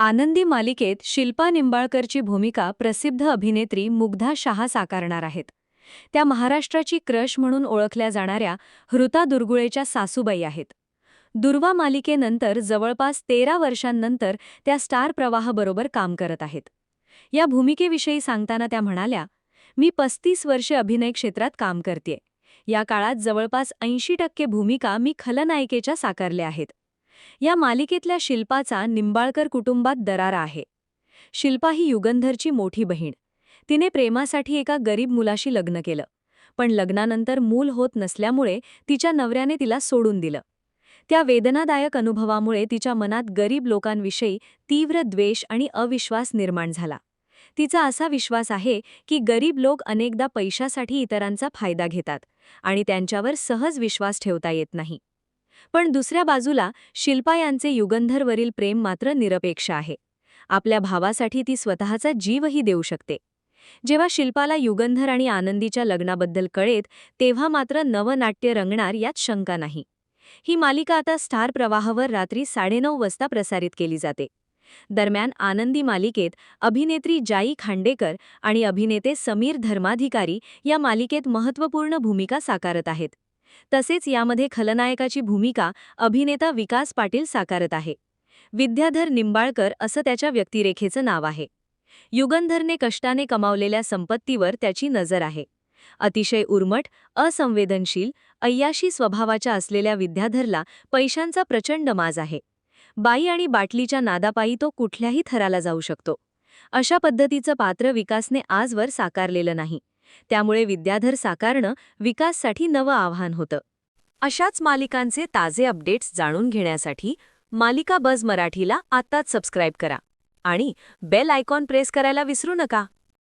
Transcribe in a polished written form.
आनंदी मालिकेत शिल्पा निंबाळकरची भूमिका प्रसिद्ध अभिनेत्री मुग्धा शाह साकारणार आहेत. त्या महाराष्ट्राची क्रश म्हणून ओळखल्या जाणाऱ्या हृता दुर्गुळेच्या सासूबाई आहेत. दुर्वा मालिकेनंतर जवळपास 13 वर्षांनंतर त्या स्टार प्रवाहाबरोबर काम करत आहेत. या भूमिकेविषयी सांगताना त्या म्हणाल्या, "मी 35 वर्षे अभिनय क्षेत्रात काम करतेय. या काळात जवळपास 80% भूमिका मी खलनायिकेच्या साकारल्या आहेत." या मालिकेतल्या शिल्पाचा निंबाळकर कुटुंबात दरारा आहे. शिल्पा ही युगंधरची मोठी बहीण. तिने प्रेमासाठी एका गरीब मुलाशी लग्न केलं, पण लग्नानंतर मूल होत नसल्यामुळे तिच्या नवऱ्याने तिला सोडून दिलं. त्या वेदनादायक अनुभवामुळे तिच्या मनात गरीब लोकांविषयी तीव्र द्वेष आणि अविश्वास निर्माण झाला. तिचा असा विश्वास आहे की गरीब लोक अनेकदा पैशासाठी इतरांचा फायदा घेतात आणि त्यांच्यावर सहज विश्वास ठेवता येत नाही. पण दुसऱ्या बाजूला शिल्पा यांचे युगंधरवरील प्रेम मात्र निरपेक्ष आहे. आपल्या भावासाठी ती स्वतःचा जीवही देऊ शकते. जेव्हा शिल्पाला युगंधर आणि आनंदीच्या लग्नाबद्दल कळेत, तेव्हा मात्र नवनाट्य रंगणार यात शंका नाही. ही मालिका आता स्टार प्रवाहावर रात्री 9:30 वाजता प्रसारित केली जाते. दरम्यान आनंदी मालिकेत अभिनेत्री जाई खांडेकर आणि अभिनेते समीर धर्माधिकारी या मालिकेत महत्त्वपूर्ण भूमिका साकारत आहेत. तसेच यामध्ये खलनायकाची भूमिका अभिनेता विकास पाटील साकारत आहे. विद्याधर निंबाळकर असं त्याच्या व्यक्तिरेखेचं नाव आहे. युगंधरने कष्टाने कमावलेल्या संपत्तीवर त्याची नजर आहे. अतिशय उर्मट, असंवेदनशील, अय्याशी स्वभावाच्या असलेल्या विद्याधरला पैशांचा प्रचंड माज आहे. बाई आणि बाटलीच्या नादापायी तो कुठल्याही थराला जाऊ शकतो. अशा पद्धतीचं पात्र विकासने आजवर साकारलेलं नाही. त्यामुळे विद्याधर साकारणं विकाससाठी नवं आव्हान होतं. अशाच मालिकांचे ताजे अपडेट्स जाणून घेण्यासाठी मालिका बझ मराठीला आत्ताच सबस्क्राईब करा आणि बेल आयकॉन प्रेस करायला विसरू नका.